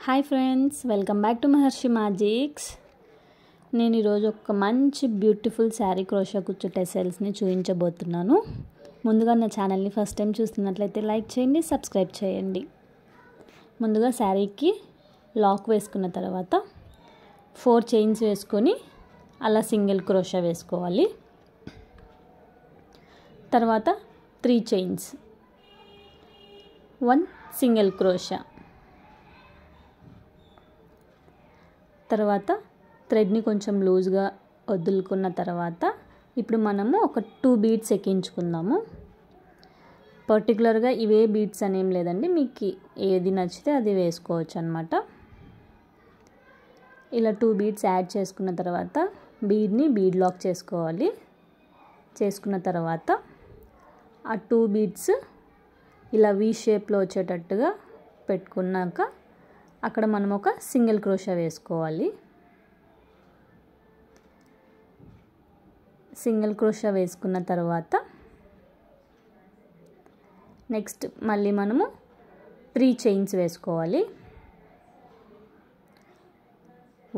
Hi friends, welcome back to Maharshi magics. నేను ఈరోజు ఒక మంచి బ్యూటిఫుల్ శారీ క్రోషా కుచ్చు టెసెల్స్ని చూపించబోతున్నాను. ముందుగా నా ఛానల్ని ఫస్ట్ టైం చూస్తున్నట్లయితే లైక్ చేయండి, సబ్స్క్రైబ్ చేయండి. ముందుగా శారీకి లాక్ వేసుకున్న తర్వాత 4 చైన్స్ వేసుకొని అలా సింగిల్ క్రోషా వేసుకోవాలి. తర్వాత 3 చైన్స్, 1 సింగిల్ క్రోషా. తర్వాత థ్రెడ్ని కొంచెం లూజ్గా వదులుకున్న తర్వాత ఇప్పుడు మనము ఒక 2 బీడ్స్ ఎక్కించుకుందాము. పర్టికులర్గా ఇవే బీడ్స్ అనేం లేదండి, మీకు ఏది నచ్చితే అది వేసుకోవచ్చు అన్నమాట. ఇలా 2 బీడ్స్ యాడ్ చేసుకున్న తర్వాత బీడ్ని బీడ్ లాక్ చేసుకోవాలి. చేసుకున్న తర్వాత ఆ 2 బీడ్స్ ఇలా వి షేప్లో వచ్చేటట్టుగా పెట్టుకున్నాక అక్కడ మనం ఒక సింగిల్ క్రోషా వేసుకోవాలి. సింగిల్ క్రోషా వేసుకున్న తర్వాత నెక్స్ట్ మళ్ళీ మనము 3 చైన్స్ వేసుకోవాలి.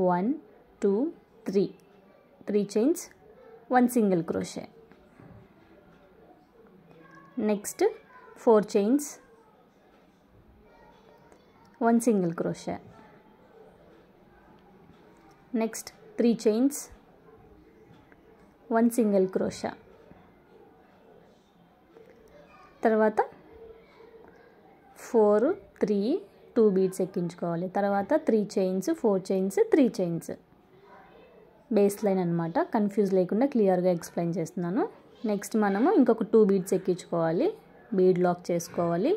1 2 3 chains, 1 single crochet. Next 4 chains, 1 single crochet. Next 3 chains, 1 single crochet. తర్వాత 4 3 2 బీడ్స్ ఎక్కించుకోవాలి. తర్వాత 3 chains, 4 chains, 3 chains. Base line అనమాట, కన్ఫ్యూజ్ లేకుండా క్లియర్గా ఎక్స్ప్లెయిన్ చేస్తున్నాను. నెక్స్ట్ మనము ఇంకొక 2 బీడ్స్ ఎక్కించుకోవాలి. బీడ్ లాక్ చేసుకోవాలి.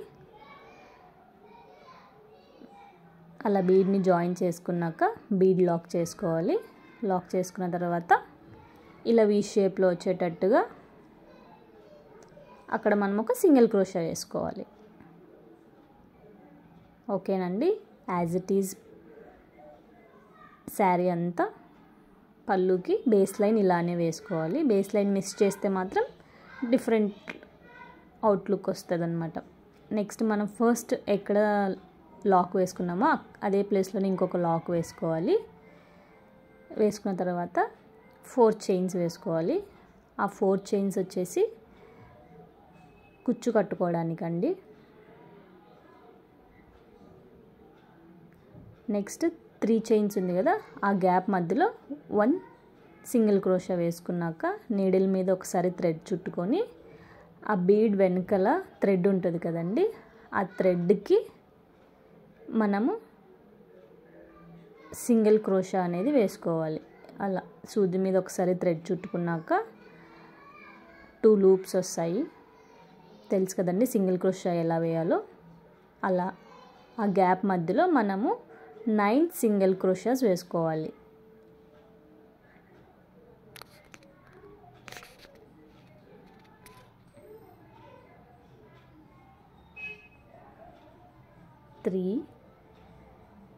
అలా బీడ్ని జాయిన్ చేసుకున్నాక బీడ్ లాక్ చేసుకోవాలి. లాక్ చేసుకున్న తర్వాత ఇలా వి షేప్లో వచ్చేటట్టుగా అక్కడ మనం ఒక సింగిల్ క్రోషా వేసుకోవాలి. ఓకేనండి. యాజ్ ఇట్ ఈజ్ శారీ అంతా పళ్ళుకి బేస్ లైన్ ఇలానే వేసుకోవాలి. బేస్ లైన్ మిస్ చేస్తే మాత్రం డిఫరెంట్ అవుట్లుక్ వస్తుంది అన్నమాట. నెక్స్ట్ మనం ఫస్ట్ ఎక్కడ లాక్ వేసుకున్నామో అదే ప్లేస్లోనే ఇంకొక లాక్ వేసుకోవాలి. వేసుకున్న తర్వాత 4 చైన్స్ వేసుకోవాలి. ఆ 4 చైన్స్ వచ్చేసి కుచ్చు కట్టుకోవడానికండి. నెక్స్ట్ 3 చైన్స్ ఉంది కదా, ఆ గ్యాప్ మధ్యలో 1 సింగిల్ క్రోషా వేసుకున్నాక నీడిల్ మీద ఒకసారి థ్రెడ్ చుట్టుకొని ఆ బీడ్ వెనకాల థ్రెడ్ ఉంటుంది కదండి, ఆ థ్రెడ్కి మనము సింగిల్ క్రోషా అనేది వేసుకోవాలి. అలా సూది మీద ఒకసారి థ్రెడ్ చుట్టుకున్నాక 2 లూప్స్ వస్తాయి. తెలుసు కదండి సింగిల్ క్రోషా ఎలా వేయాలో. అలా ఆ గ్యాప్ మధ్యలో మనము 9 సింగిల్ క్రోషాస్ వేసుకోవాలి.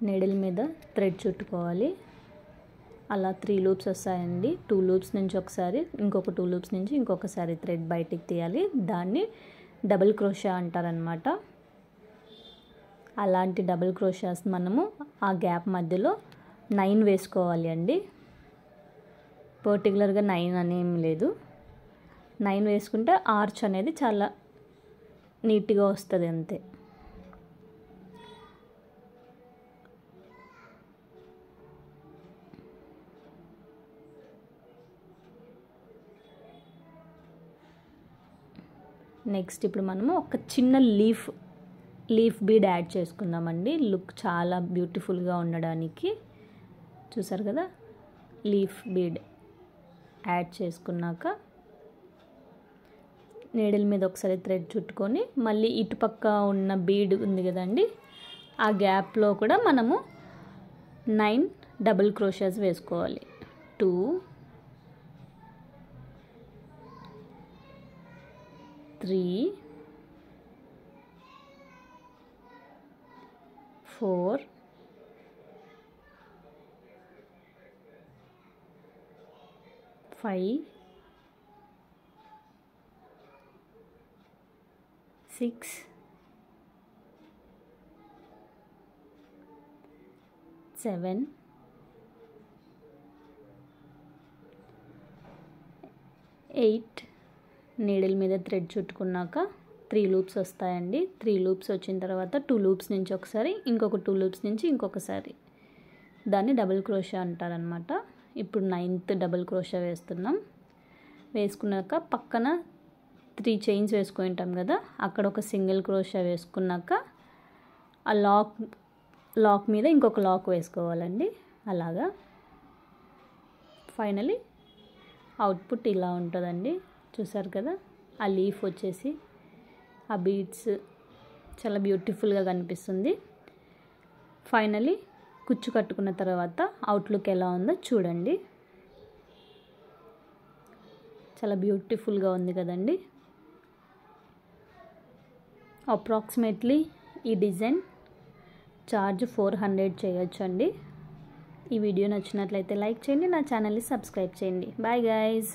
నీడిల్ మీద థ్రెడ్ చుట్టుకోవాలి. అలా 3 లూప్స్ వస్తాయండి. 2 లూప్స్ నుంచి ఒకసారి, ఇంకొక 2 లూప్స్ నుంచి ఇంకొకసారి థ్రెడ్ బయటికి తీయాలి. దాన్ని డబుల్ క్రోషా అంటారనమాట. అలాంటి డబుల్ క్రోషాస్ మనము ఆ గ్యాప్ మధ్యలో 9 వేసుకోవాలి అండి. పర్టికులర్గా 9 అనేం లేదు. 9 వేసుకుంటే ఆర్చ్ అనేది చాలా నీట్గా వస్తుంది అంతే. నెక్స్ట్ ఇప్పుడు మనము ఒక చిన్న లీఫ్ బీడ్ యాడ్ చేసుకుందామండి. లుక్ చాలా బ్యూటిఫుల్గా ఉండడానికి. చూసారు కదా, లీఫ్ బీడ్ యాడ్ చేసుకున్నాక నీడిల్ మీద ఒకసారి థ్రెడ్ చుట్టుకొని మళ్ళీ ఇటుపక్క ఉన్న బీడ్ ఉంది కదండి, ఆ గ్యాప్లో కూడా మనము 9 డబుల్ క్రోషాస్ వేసుకోవాలి. 2 3 4 5 6 7 8 నీడిల్ మీద థ్రెడ్ చుట్టుకున్నాక 3 లూప్స్ వస్తాయండి. 3 లూప్స్ వచ్చిన తర్వాత 2 లూప్స్ నుంచి ఒకసారి, ఇంకొక 2 లూప్స్ నుంచి ఇంకొకసారి, దాన్ని డబుల్ క్రోషా అంటారనమాట. ఇప్పుడు 9th డబుల్ క్రోషా వేస్తున్నాం. వేసుకున్నాక పక్కన 3 చైన్స్ వేసుకుంటాం కదా, అక్కడ ఒక సింగిల్ క్రోషా వేసుకున్నాక ఆ లాక్ మీద ఇంకొక లాక్ వేసుకోవాలండి. అలాగా ఫైనలీ అవుట్పుట్ ఇలా ఉంటుందండి. చూసారు కదా, ఆ లీఫ్ వచ్చేసి ఆ బీడ్స్ చాలా బ్యూటిఫుల్గా కనిపిస్తుంది. ఫైనలీ కుచ్చు కట్టుకున్న తర్వాత అవుట్లుక్ ఎలా ఉందో చూడండి. చాలా బ్యూటిఫుల్గా ఉంది కదండి. అప్రాక్సిమేట్లీ ఈ డిజైన్ చార్జ్ 400 చేయొచ్చండి. ఈ వీడియో నచ్చినట్లయితే లైక్ చేయండి, నా ఛానల్ని సబ్స్క్రైబ్ చేయండి. Bye guys.